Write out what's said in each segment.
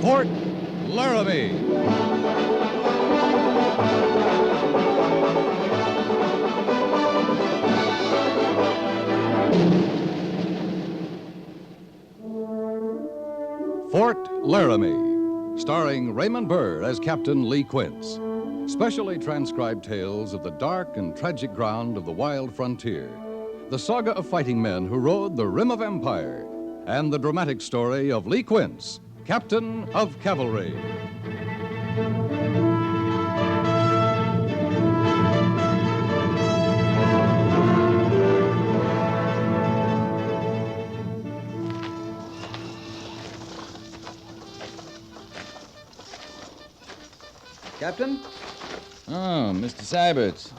Fort Laramie. Fort Laramie, starring Raymond Burr as Captain Lee Quince. Specially transcribed tales of the dark and tragic ground of the wild frontier, the saga of fighting men who rode the rim of empire, and the dramatic story of Lee Quince, Captain of Cavalry. Captain? Oh, Mr. Syberts.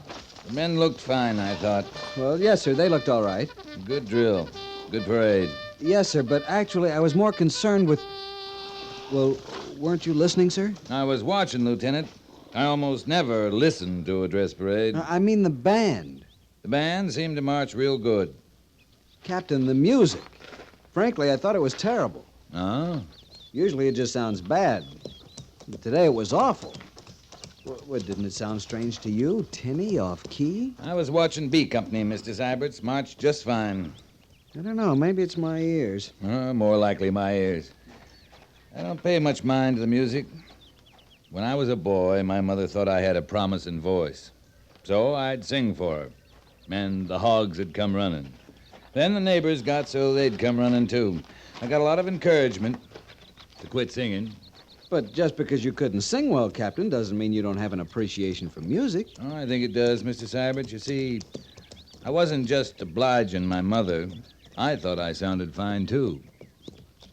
The men looked fine, I thought. Well, yes, sir. They looked all right. Good drill. Good parade. Yes, sir, but actually I was more concerned with... Well, weren't you listening, sir? I was watching, Lieutenant. I almost never listen to a dress parade. I mean the band. The band seemed to march real good. Captain, the music. Frankly, I thought it was terrible. Oh? Usually it just sounds bad. But today it was awful. What, didn't it sound strange to you? Tinny, off-key? I was watching B Company, Mr. Syberts. Marched just fine. I don't know. Maybe it's my ears. More likely my ears. I don't pay much mind to the music. When I was a boy, my mother thought I had a promising voice. So I'd sing for her. And the hogs would come running. Then the neighbors got so they'd come running, too. I got a lot of encouragement to quit singing. But just because you couldn't sing well, Captain, doesn't mean you don't have an appreciation for music. Oh, I think it does, Mr. Syberts. You see, I wasn't just obliging my mother. I thought I sounded fine, too.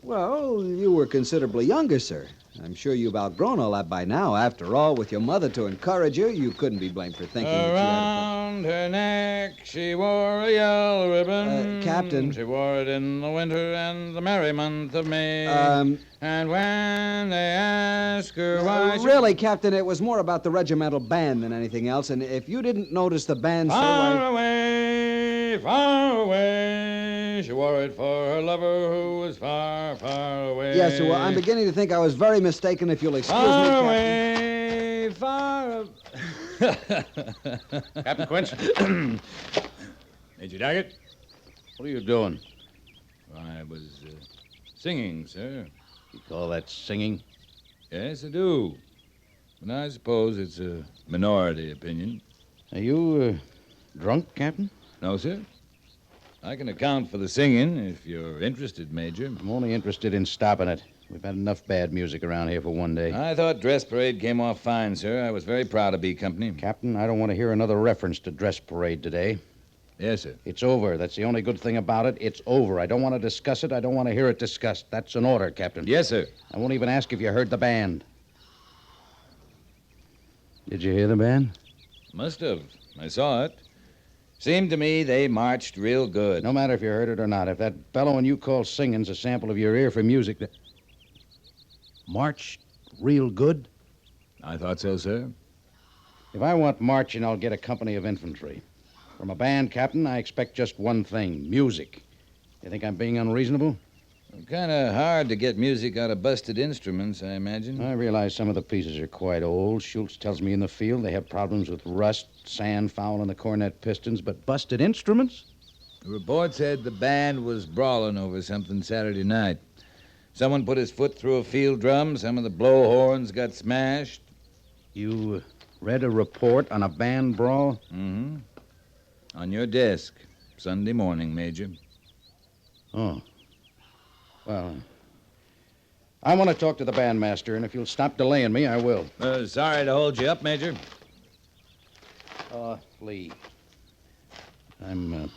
Well, you were considerably younger, sir. I'm sure you've outgrown all that by now. After all, with your mother to encourage you couldn't be blamed for thinking that you had Around her neck she wore a yellow ribbon. Captain. She wore it in the winter and the merry month of May. And when they asked her why Really, Captain, it was more about the regimental band than anything else, and if you didn't notice the band, sir, Far away, far away, she wore it for her lover who was far, far away. Yes, sir, well, I'm beginning to think I was very mistaken, if you'll excuse me, Far Captain. away, far Captain Quince? Major Daggett? What are you doing? I was singing, sir. You call that singing? Yes, I do. But I suppose it's a minority opinion. Are you drunk, Captain? No, sir. I can account for the singing if you're interested, Major. I'm only interested in stopping it. We've had enough bad music around here for one day. I thought dress parade came off fine, sir. I was very proud of B Company. Captain, I don't want to hear another reference to dress parade today. Yes, sir. It's over. That's the only good thing about it. It's over. I don't want to discuss it. I don't want to hear it discussed. That's an order, Captain. Yes, sir. I won't even ask if you heard the band. Did you hear the band? Must have. I saw it. Seemed to me they marched real good. No matter if you heard it or not, if that bellowing you call singing's a sample of your ear for music that... Marched real good? I thought so, sir. If I want marching, I'll get a company of infantry. From a band, Captain, I expect just one thing, music. You think I'm being unreasonable? Kind of hard to get music out of busted instruments, I imagine. I realize some of the pieces are quite old. Schultz tells me in the field they have problems with rust, sand fouling the cornet pistons, but busted instruments? The report said the band was brawling over something Saturday night. Someone put his foot through a field drum. Some of the blowhorns got smashed. You read a report on a band brawl? Mm-hmm. On your desk, Sunday morning, Major. Oh. Well, I want to talk to the bandmaster, and if you'll stop delaying me, I will. Sorry to hold you up, Major. Lee. I'm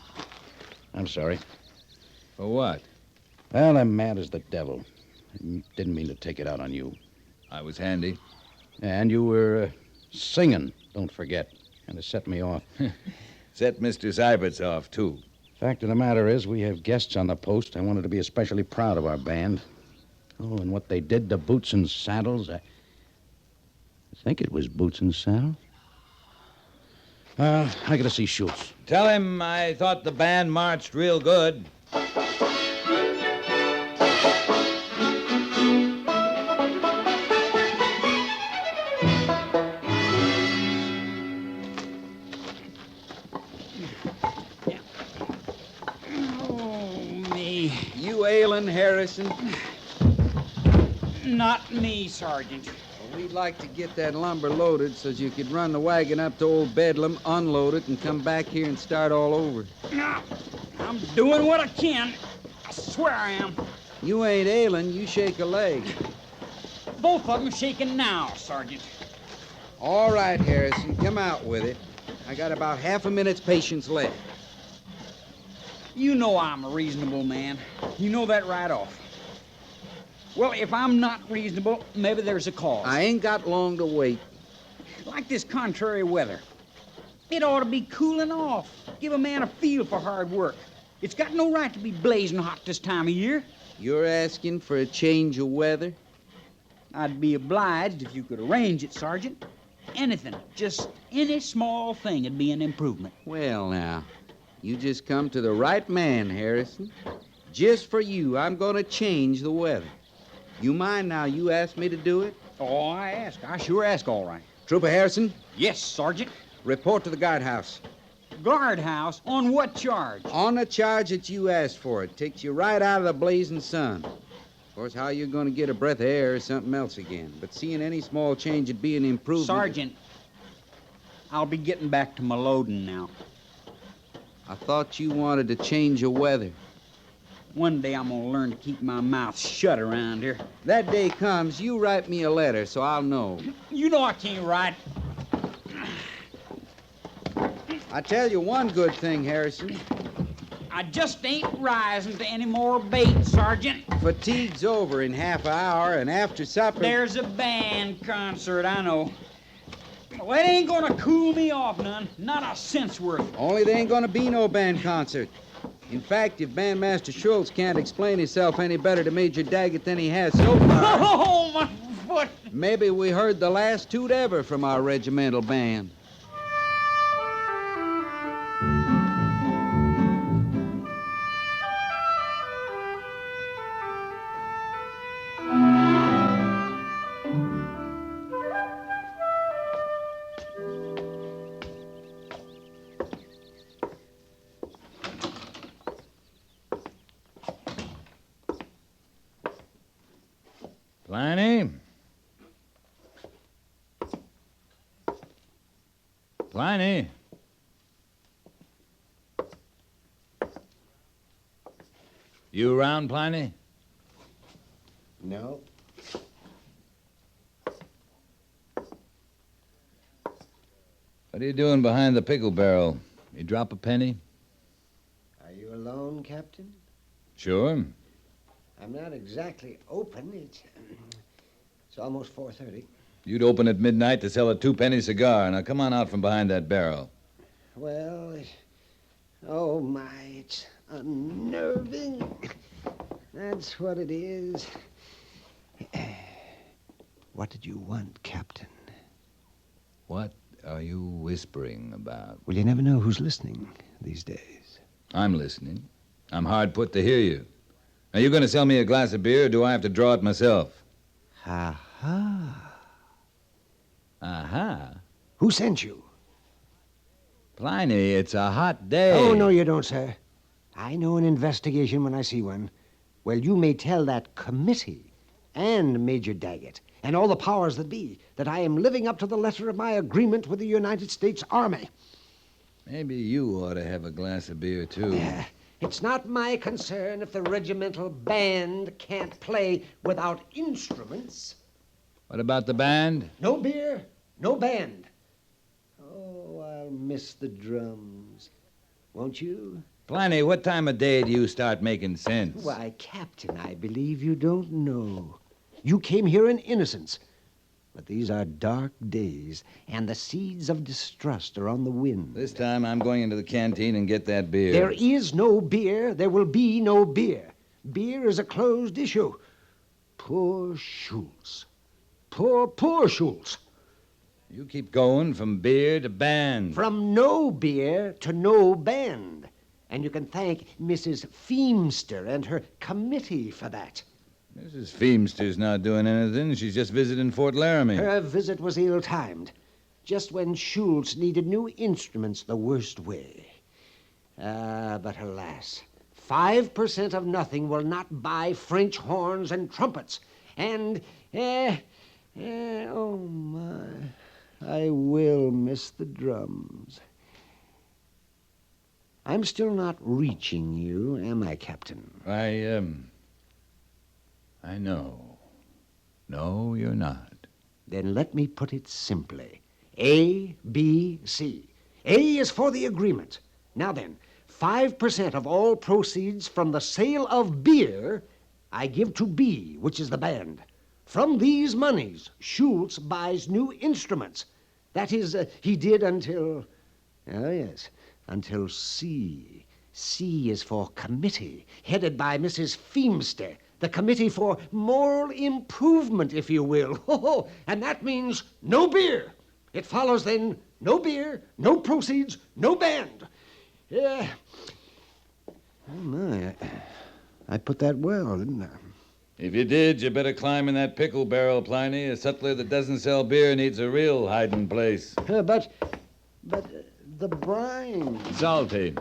sorry. For what? Well, I'm mad as the devil. I didn't mean to take it out on you. I was handy. And you were singing, don't forget. And it set me off. Set Mr. Syberts off, too. Fact of the matter is, we have guests on the post. I wanted to be especially proud of our band. Oh, and what they did to Boots and Saddles, I think it was Boots and Saddles. I gotta see Schultz. Tell him I thought the band marched real good. you ailing, Harrison? Not me, Sergeant. Well, we'd like to get that lumber loaded so you could run the wagon up to old Bedlam, unload it, and come back here and start all over. No, I'm doing what I can. I swear I am. You ain't ailing, you shake a leg. Both of them shaking now, Sergeant. All right, Harrison, come out with it. I got about half a minute's patience left. You know I'm a reasonable man. You know that right off. Well, if I'm not reasonable, maybe there's a cause. I ain't got long to wait. Like this contrary weather. It ought to be cooling off. Give a man a feel for hard work. It's got no right to be blazing hot this time of year. You're asking for a change of weather? I'd be obliged if you could arrange it, Sergeant. Anything, just any small thing would be an improvement. Well, now, you just come to the right man, Harrison. Just for you, I'm going to change the weather. You mind now you asked me to do it? Oh, I ask. I sure ask, all right. Trooper Harrison, Yes, Sergeant. report to the guardhouse. Guardhouse? On what charge? On the charge that you asked for. It takes you right out of the blazing sun. Of course, how you're going to get a breath of air is something else again. But seeing any small change would be an improvement. Sergeant, I'll be getting back to my loading now. I thought you wanted to change the weather. One day I'm gonna learn to keep my mouth shut around here. That day comes, you write me a letter so I'll know. You know I can't write. I tell you one good thing, Harrison. I just ain't rising to any more bait, Sergeant. Fatigue's over in half an hour, and after supper... There's a band concert, I know. Well, it ain't gonna cool me off none. Not a cent's worth. Only there ain't gonna be no band concert. In fact, if Bandmaster Schultz can't explain himself any better to Major Daggett than he has so far... Oh, my foot! Maybe we heard the last toot ever from our regimental band. Pliny? Pliny? You around, Pliny? No. What are you doing behind the pickle barrel? You drop a penny? Are you alone, Captain? Sure. I'm not exactly open. It's almost 4:30. You'd open at midnight to sell a 2-penny cigar. Now come on out from behind that barrel. Well, oh my, it's unnerving. That's what it is. What did you want, Captain? What are you whispering about? Well, you never know who's listening these days. I'm listening. I'm hard put to hear you. Are you going to sell me a glass of beer, or do I have to draw it myself? Ha-ha. Aha. Who sent you? Pliny, it's a hot day. Oh, no, you don't, sir. I know an investigation when I see one. Well, you may tell that committee and Major Daggett and all the powers that be that I am living up to the letter of my agreement with the United States Army. Maybe you ought to have a glass of beer, too. It's not my concern if the regimental band can't play without instruments. What about the band? No beer, no band. Oh, I'll miss the drums. Won't you? Pliny, what time of day do you start making sense? Why, Captain, I believe you don't know. You came here in innocence. But these are dark days, and the seeds of distrust are on the wind. This time I'm going into the canteen and get that beer. There is no beer. There will be no beer. Beer is a closed issue. Poor Schultz. Poor Schultz. You keep going from beer to band. From no beer to no band. And you can thank Mrs. Feemster and her committee for that. Mrs. Feemster's not doing anything. She's just visiting Fort Laramie. Her visit was ill-timed, just when Schultz needed new instruments the worst way. But alas, 5% of nothing will not buy French horns and trumpets. And, oh my, I will miss the drums. I'm still not reaching you, am I, Captain? I know. No, you're not. Then let me put it simply. A, B, C. A is for the agreement. Now then, 5% of all proceeds from the sale of beer I give to B, which is the band. From these monies, Schultz buys new instruments. That is, he did until... Oh, yes, until C. C is for committee, headed by Mrs. Feemster, the committee for moral improvement, if you will. Oh, and that means no beer. It follows, then, no beer, no proceeds, no band. Oh, my, I put that well, didn't I? If you did, you better climb in that pickle barrel, Pliny. A sutler that doesn't sell beer needs a real hiding place. But the brine... Salty.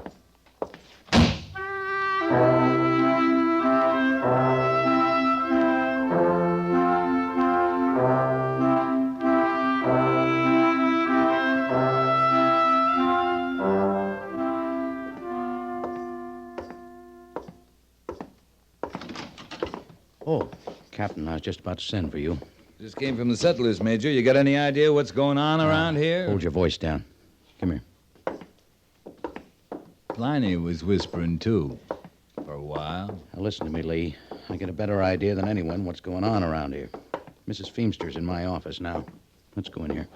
Oh, Captain, I was just about to send for you. Just came from the settlers, Major. You got any idea what's going on around here? Hold your voice down. Come here. Pliny was whispering, too, for a while. Now, listen to me, Lee. I get a better idea than anyone what's going on around here. Mrs. Feemster's in my office now. Let's go in here.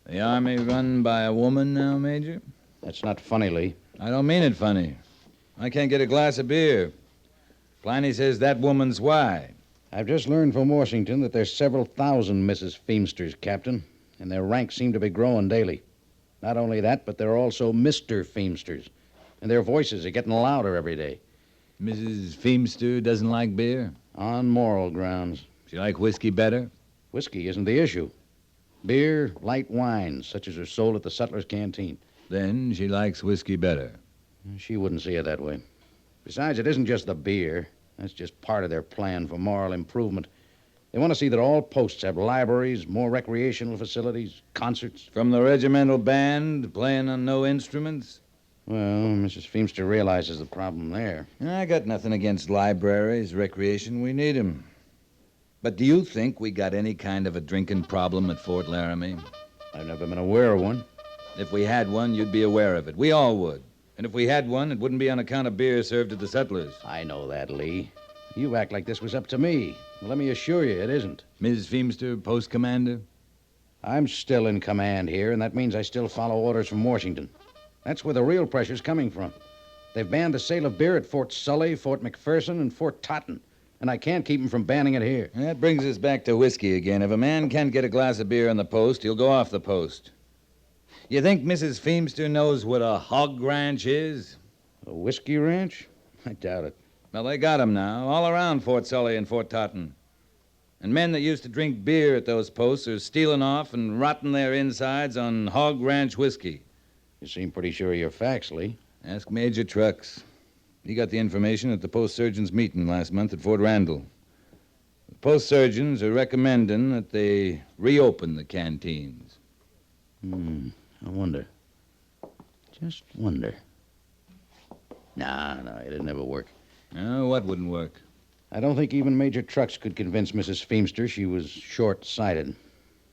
The army run by a woman now, Major? That's not funny, Lee. I don't mean it funny. I can't get a glass of beer. Pliny says that woman's why. I've just learned from Washington that there's several thousand Mrs. Feemsters, Captain, and their ranks seem to be growing daily. Not only that, but there are also Mr. Feemsters, and their voices are getting louder every day. Mrs. Feemster doesn't like beer? On moral grounds. She like whiskey better? Whiskey isn't the issue. Beer, light wines, such as are sold at the sutler's canteen. Then she likes whiskey better. She wouldn't see it that way. Besides, it isn't just the beer. That's just part of their plan for moral improvement. They want to see that all posts have libraries, more recreational facilities, concerts. From the regimental band playing on no instruments? Well, Mrs. Feemster realizes the problem there. I got nothing against libraries, recreation. We need 'em. But do you think we got any kind of a drinking problem at Fort Laramie? I've never been aware of one. If we had one, you'd be aware of it. We all would. And if we had one, it wouldn't be on account of beer served to the settlers. I know that, Lee. You act like this was up to me. Well, let me assure you, it isn't. Mrs. Feemster, post commander? I'm still in command here, and that means I still follow orders from Washington. That's where the real pressure's coming from. They've banned the sale of beer at Fort Sully, Fort McPherson, and Fort Totten, and I can't keep them from banning it here. That brings us back to whiskey again. If a man can't get a glass of beer on the post, he'll go off the post. You think Mrs. Feemster knows what a hog ranch is? A whiskey ranch? I doubt it. Well, they got 'em now, all around Fort Sully and Fort Totten. And men that used to drink beer at those posts are stealing off and rotting their insides on hog ranch whiskey. You seem pretty sure of your facts, Lee. Ask Major Trucks. He got the information at the post surgeons' meeting last month at Fort Randall. The post surgeons are recommending that they reopen the canteens. I wonder. Just wonder. No, it'd never work. Oh, what wouldn't work? I don't think even Major Trucks could convince Mrs. Feemster she was short-sighted.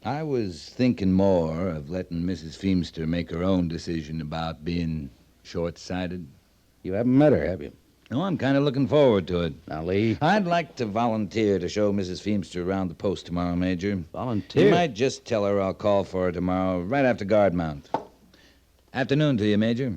I was thinking more of letting Mrs. Feemster make her own decision about being short-sighted. You haven't met her, have you? No, I'm kind of looking forward to it. Now, Lee. I'd like to volunteer to show Mrs. Feemster around the post tomorrow, Major. Volunteer? You might just tell her I'll call for her tomorrow, right after guard mount. Afternoon to you, Major.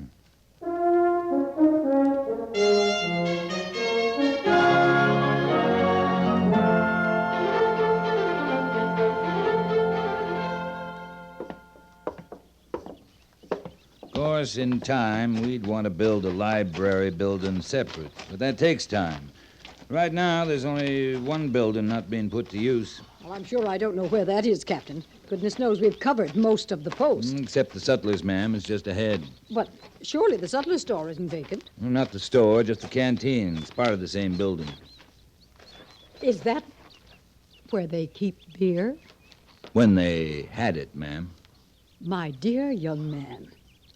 Of course, in time, we'd want to build a library building separate, but that takes time. Right now, there's only one building not being put to use. Well, I'm sure I don't know where that is, Captain. Goodness knows we've covered most of the post. Except the sutler's, ma'am. It's just ahead. But surely the sutler store isn't vacant. Not the store, just the canteen. It's part of the same building. Is that where they keep beer? When they had it, ma'am. My dear young man,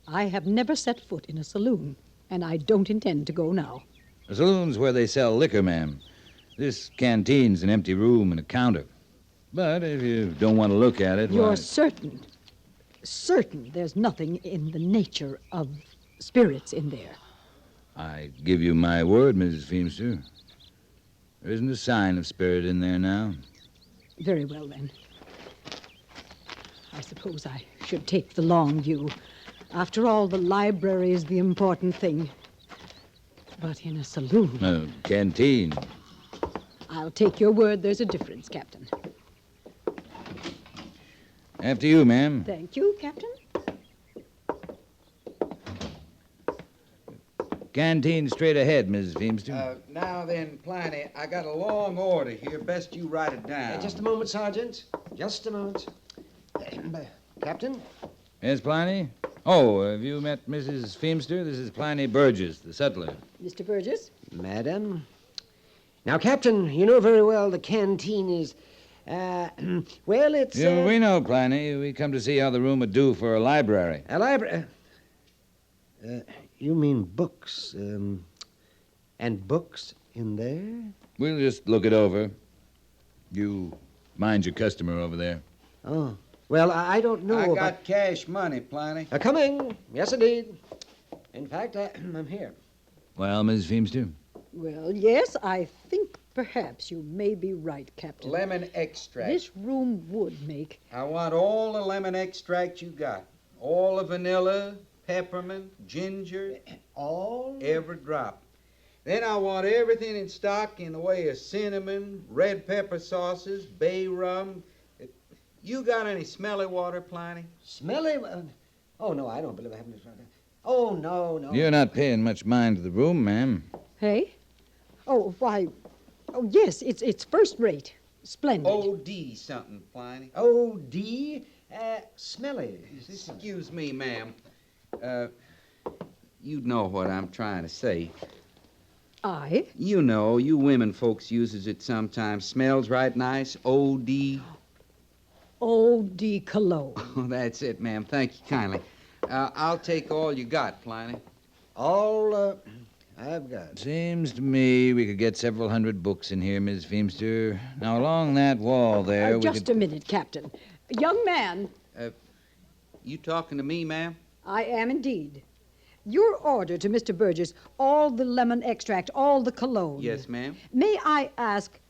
I have never set foot in a saloon, and I don't intend to go now. The saloon's where they sell liquor, ma'am. This canteen's an empty room and a counter. But if you don't want to look at it, You're why... certain there's nothing in the nature of spirits in there? I give you my word, Mrs. Feemster. There isn't a sign of spirit in there now. Very well, then. I suppose I should take the long view. After all, the library is the important thing. But in a saloon... Canteen. I'll take your word there's a difference, Captain. After you, ma'am. Thank you, Captain. Canteen straight ahead, Mrs. Feemster. Now then, Pliny, I got a long order here. Best you write it down. Just a moment, Sergeant. Just a moment. Captain? Yes, Pliny? Oh, have you met Mrs. Feemster? This is Pliny Burgess, the sutler. Mr. Burgess? Madam? Now, Captain, you know very well the canteen is, well, it's... Yeah, we know, Pliny. We come to see how the room would do for a library. A library... you mean books, and books in there? We'll just look it over. You mind your customer over there. Oh, well, I don't know I about... got cash money, Pliny. Coming. Yes, indeed. In fact, I'm here. Well, Mrs. Feemster? Well, yes, I think perhaps you may be right, Captain. Lemon extract. This room would make... I want all the lemon extract you got. All the vanilla, peppermint, ginger. All? Every drop. Then I want everything in stock in the way of cinnamon, red pepper sauces, bay rum. You got any smelly water, Pliny? Smelly? Oh, no, I don't believe I have any... Oh, no. You're not paying much mind to the room, ma'am. Hey? Oh, why... Oh, yes, it's first rate. Splendid. O.D. something, Pliny. O.D.? Smelly. Excuse me, ma'am. You know what I'm trying to say. I? You know, you women folks uses it sometimes. Smells right nice. O.D. O.D. Cologne. Oh, that's it, ma'am. Thank you kindly. I'll take all you got, Pliny. All, I've got. Seems to me we could get several hundred books in here, Miss Feemster. Now, along that wall there, Just a minute, Captain. Young man. You talking to me, ma'am? I am indeed. Your order to Mr. Burgess, all the lemon extract, all the cologne. Yes, ma'am. May I ask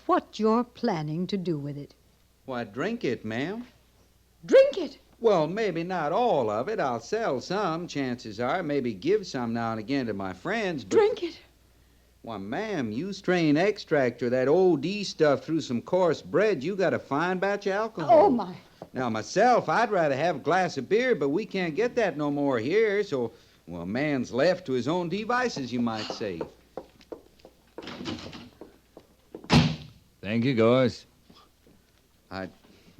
what you're planning to do with it? Why, drink it, ma'am. Drink it? Well, maybe not all of it. I'll sell some, chances are. Maybe give some now and again to my friends. But... Drink it? Why, ma'am, you strain extract or that O.D. stuff through some coarse bread, you got a fine batch of alcohol. Oh, my. Now, myself, I'd rather have a glass of beer, but we can't get that no more here, so, well, man's left to his own devices, you might say. Thank you, Gorse. I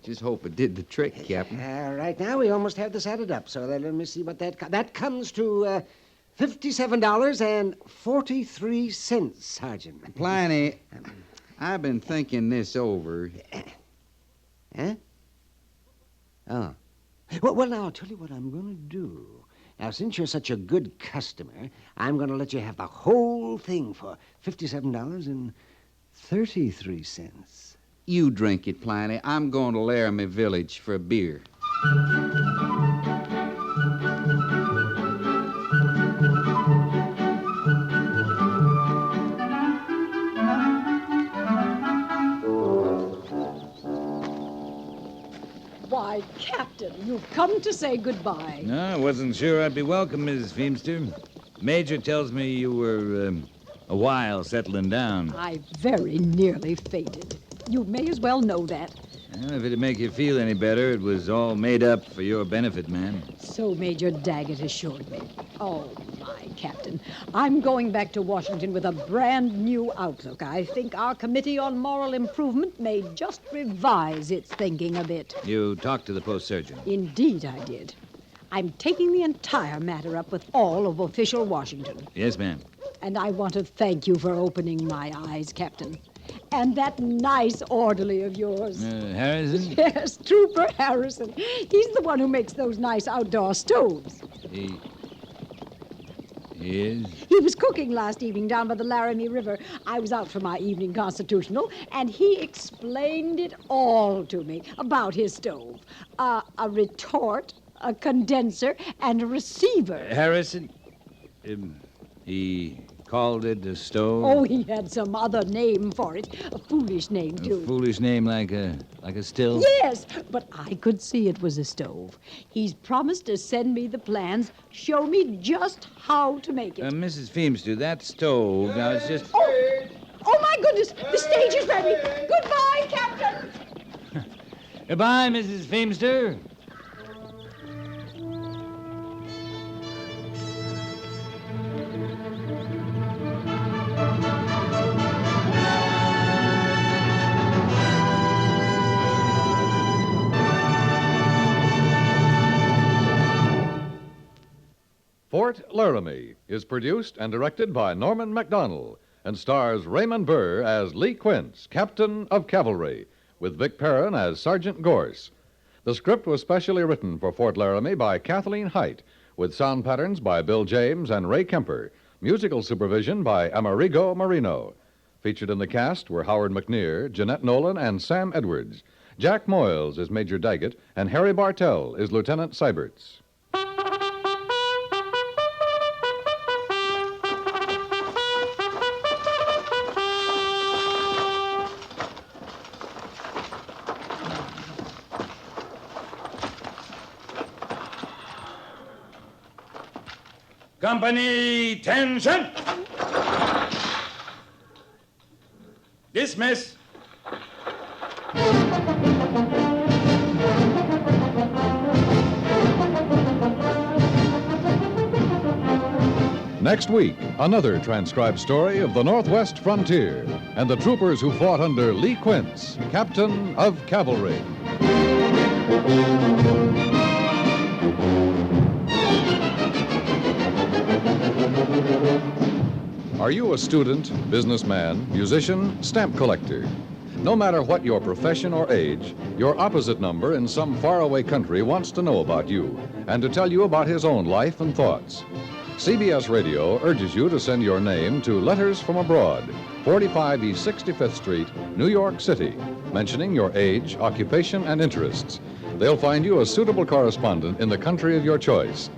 just hope it did the trick, Captain. Right now, we almost have this added up, so let me see what that comes to, $57.43, Sergeant. Pliny, I've been thinking this over. Huh? Oh. Well, now, I'll tell you what I'm going to do. Now, since you're such a good customer, I'm going to let you have the whole thing for $57.33. You drink it, Pliny. I'm going to Laramie Village for a beer. Why, Captain, you've come to say goodbye. No, I wasn't sure I'd be welcome, Mrs. Feemster. Major tells me you were a while settling down. I very nearly fainted. You may as well know that. Well, if it'd make you feel any better, it was all made up for your benefit, ma'am. So Major Daggett assured me. Oh, My, Captain, I'm going back to Washington with a brand new outlook. I think our Committee on Moral Improvement may just revise its thinking a bit. You talked to the post surgeon. Indeed, I did. I'm taking the entire matter up with all of official Washington. Yes, ma'am. And I want to thank you for opening my eyes, Captain. And that nice orderly of yours. Harrison? Yes, Trooper Harrison. He's the one who makes those nice outdoor stoves. He is? He was cooking last evening down by the Laramie River. I was out for my evening constitutional, and he explained it all to me about his stove. A retort, a condenser, and a receiver. Harrison? He called it a stove? Oh, he had some other name for it. A foolish name, too. A foolish name like a still? Yes, but I could see it was a stove. He's promised to send me the plans, show me just how to make it. Mrs. Feemster, that stove, now it's just... Oh, my goodness, the stage is ready. Goodbye, Captain. Goodbye, Mrs. Feemster. Fort Laramie is produced and directed by Norman Macdonnell and stars Raymond Burr as Lee Quince, Captain of Cavalry, with Vic Perrin as Sergeant Gorse. The script was specially written for Fort Laramie by Kathleen Height, with sound patterns by Bill James and Ray Kemper, musical supervision by Amerigo Marino. Featured in the cast were Howard McNear, Jeanette Nolan, and Sam Edwards. Jack Moyles is Major Daggett, and Harry Bartell is Lieutenant Seiberts. Company, tension! Dismiss. Next week, another transcribed story of the Northwest frontier and the troopers who fought under Lee Quince, Captain of Cavalry. Are you a student, businessman, musician, stamp collector? No matter what your profession or age, your opposite number in some faraway country wants to know about you and to tell you about his own life and thoughts. CBS Radio urges you to send your name to Letters from Abroad, 45 East 65th Street, New York City, mentioning your age, occupation, and interests. They'll find you a suitable correspondent in the country of your choice.